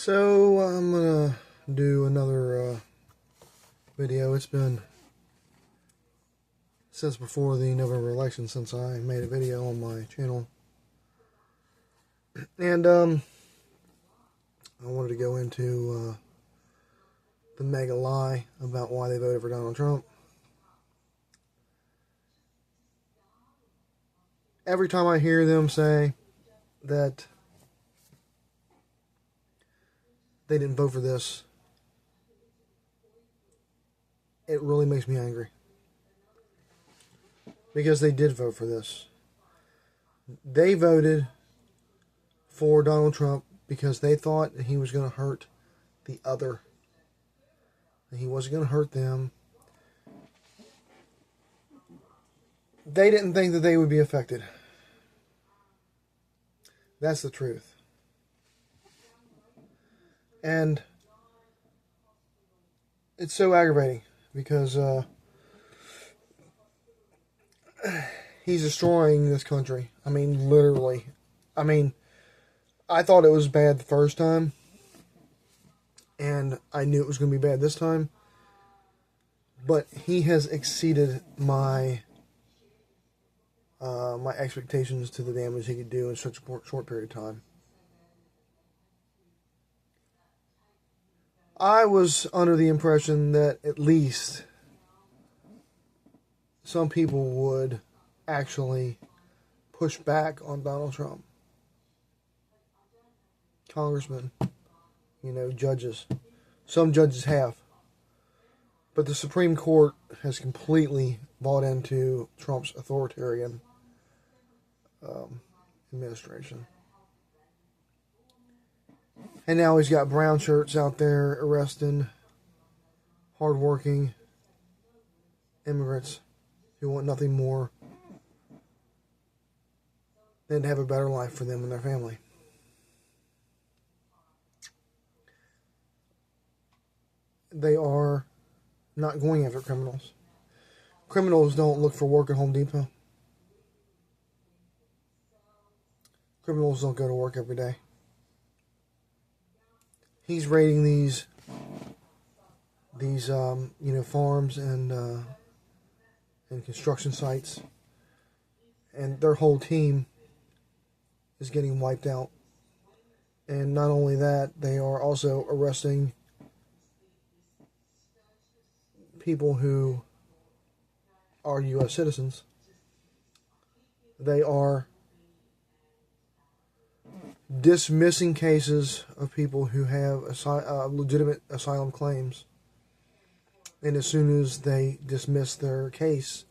So I'm gonna do another video. It's been since before the November election since I made a video on my channel, and I wanted to go into the mega lie about why they voted for Donald Trump. Every time I hear them say that they didn't vote for this, it really makes me angry. Because they did vote for this. They voted for Donald Trump because they thought that he was going to hurt the other. That he wasn't going to hurt them. They didn't think that they would be affected. That's the truth. And it's so aggravating because he's destroying this country. I mean, literally. I mean, I thought it was bad the first time, and I knew it was going to be bad this time. But he has exceeded my my expectations to the damage he could do in such a short period of time. I was under the impression that at least some people would actually push back on Donald Trump. Congressmen, judges. Some judges have. But the Supreme Court has completely bought into Trump's authoritarian administration. And now he's got brown shirts out there arresting hardworking immigrants who want nothing more than to have a better life for them and their family. They are not going after criminals. Criminals don't look for work at Home Depot. Criminals don't go to work every day. He's raiding these farms and construction sites, and their whole team is getting wiped out. And not only that, they are also arresting people who are U.S. citizens. They are dismissing cases of people who have legitimate asylum claims. And as soon as they dismiss their case,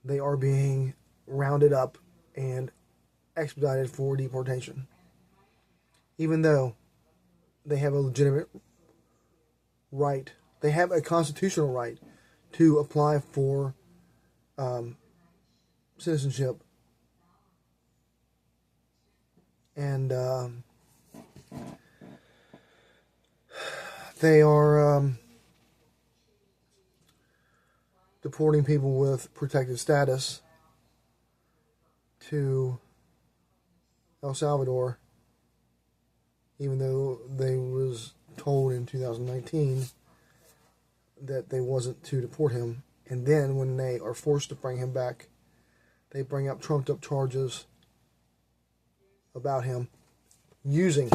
they are being rounded up and expedited for deportation. Even though they have a legitimate right, they have a constitutional right to apply for citizenship. And they are deporting people with protected status to El Salvador, even though they was told in 2019 that they wasn't to deport him. And then when they are forced to bring him back, they bring up trumped up charges about him using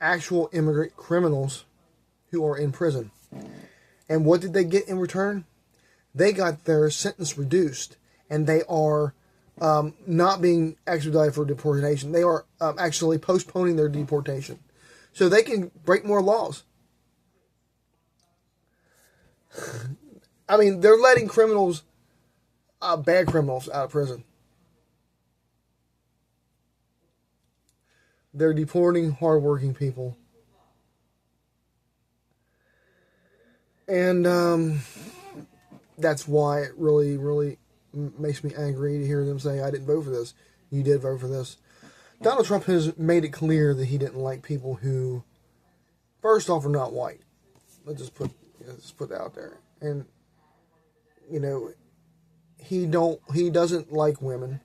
actual immigrant criminals who are in prison. And what did they get in return? They got their sentence reduced, and they are not being extradited for deportation. They are actually postponing their deportation so they can break more laws. I mean, they're letting criminals, bad criminals, out of prison. They're deporting hardworking people. And that's why it really, really makes me angry to hear them say, I didn't vote for this. You did vote for this. Donald Trump has made it clear that he didn't like people who, first off, are not white. Let's just put that out there. And, he doesn't like women.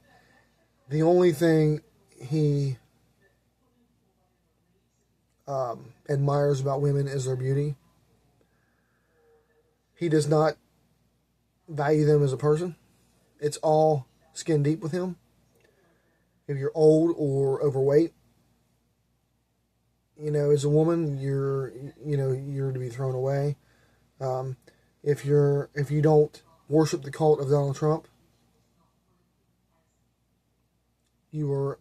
The only thing he admires about women is their beauty. He does not value them as a person. It's all skin deep with him. If you're old or overweight, as a woman, you're to be thrown away. If you don't worship the cult of Donald Trump, you're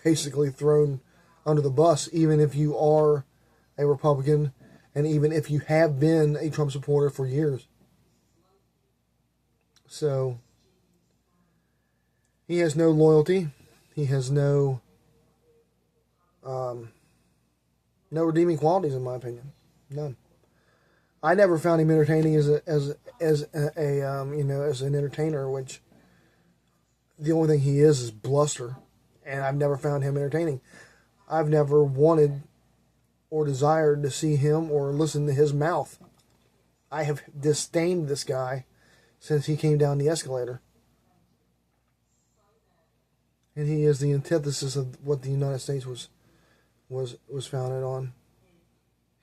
basically thrown under the bus, even if you are a Republican, and even if you have been a Trump supporter for years. So he has no loyalty. He has no redeeming qualities, in my opinion. None. I never found him entertaining as an entertainer, which the only thing he is bluster, and I've never found him entertaining. I've never wanted or desired to see him or listen to his mouth. I have disdained this guy since he came down the escalator. And he is the antithesis of what the United States was founded on.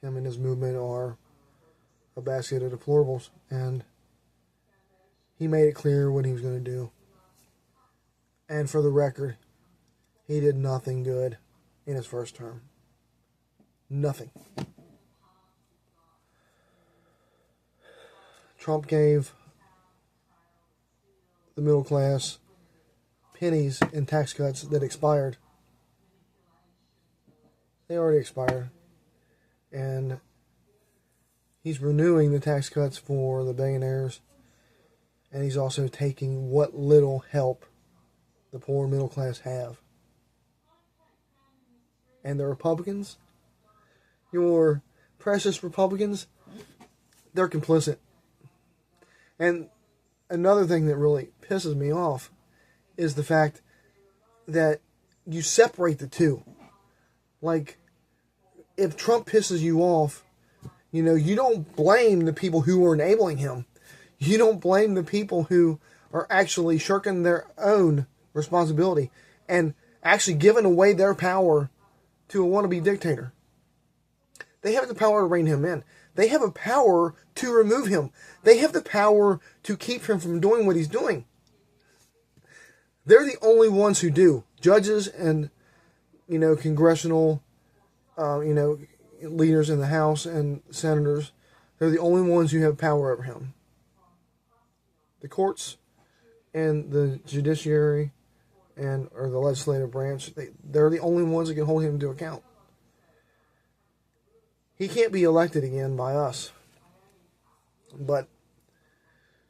Him and his movement are a basket of deplorables, and he made it clear what he was going to do. And for the record, he did nothing good in his first term. Nothing. Trump gave the middle class pennies in tax cuts that expired. They already expired. And he's renewing the tax cuts for the billionaires. And he's also taking what little help the poor middle class have. And the Republicans, your precious Republicans, they're complicit. And another thing that really pisses me off is the fact that you separate the two. Like, if Trump pisses you off, you don't blame the people who are enabling him. You don't blame the people who are actually shirking their own responsibility and actually giving away their power to a wannabe dictator. They have the power to rein him in. They have a power to remove him. They have the power to keep him from doing what he's doing. They're the only ones who do. Judges and, congressional, leaders in the House and senators, they're the only ones who have power over him. The courts and the judiciary or the legislative branch, they're the only ones that can hold him to account. He can't be elected again by us. But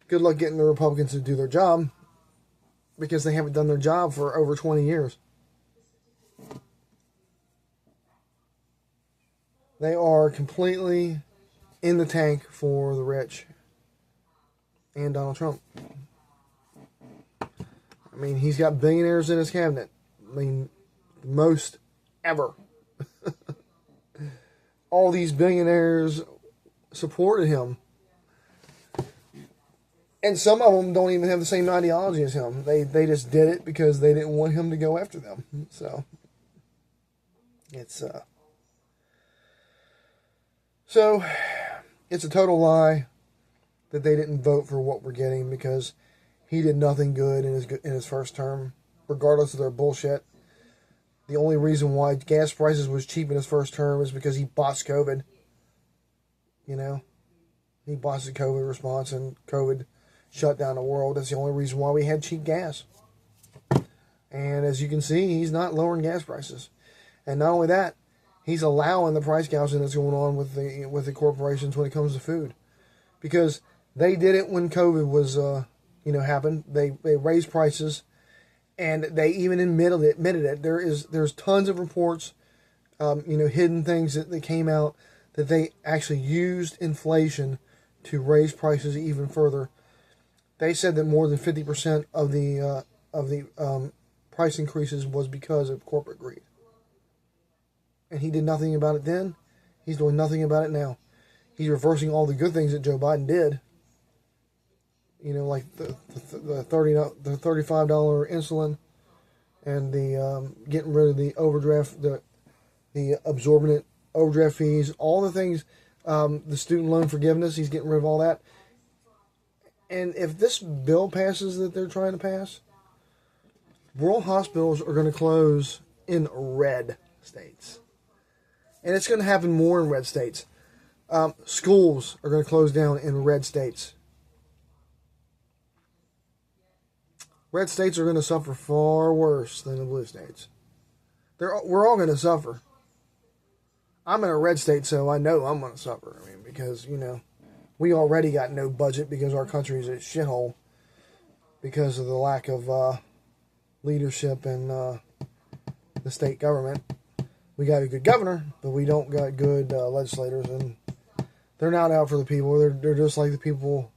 good luck getting the Republicans to do their job, because they haven't done their job for over 20 years. They are completely in the tank for the rich and Donald Trump. I mean, he's got billionaires in his cabinet. I mean, most ever. All these billionaires supported him. And some of them don't even have the same ideology as him. They just did it because they didn't want him to go after them. So, it's a total lie that they didn't vote for what we're getting, because he did nothing good in his first term, regardless of their bullshit. The only reason why gas prices was cheap in his first term is because he botched COVID. He botched the COVID response, and COVID shut down the world. That's the only reason why we had cheap gas. And as you can see, he's not lowering gas prices. And not only that, he's allowing the price gouging that's going on with the corporations when it comes to food, because they did it when COVID was happened. They raised prices, and they even admitted it. There's tons of reports, hidden things that came out, that they actually used inflation to raise prices even further. They said that more than 50% of the price increases was because of corporate greed. And he did nothing about it then. He's doing nothing about it now. He's reversing all the good things that Joe Biden did. Like the $35 insulin, and the getting rid of the overdraft, the absorbent overdraft fees, all the things, the student loan forgiveness. He's getting rid of all that. And if this bill passes that they're trying to pass, rural hospitals are going to close in red states. And it's going to happen more in red states. Schools are going to close down in red states. Red states are going to suffer far worse than the blue states. We're all going to suffer. I'm in a red state, so I know I'm going to suffer. I mean, because, we already got no budget because our country is a shithole because of the lack of leadership in the state government. We got a good governor, but we don't got good legislators, and they're not out for the people. They're just like the people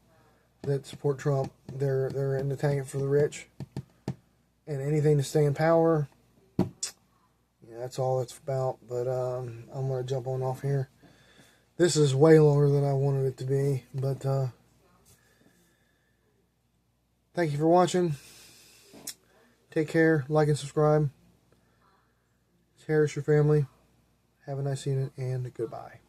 that support Trump. They're in the tank for the rich, and anything to stay in power. Yeah, that's all it's about. But I'm gonna jump on off here. This is way longer than I wanted it to be, but thank you for watching. Take care, like and subscribe. Cherish your family. Have a nice evening, and goodbye.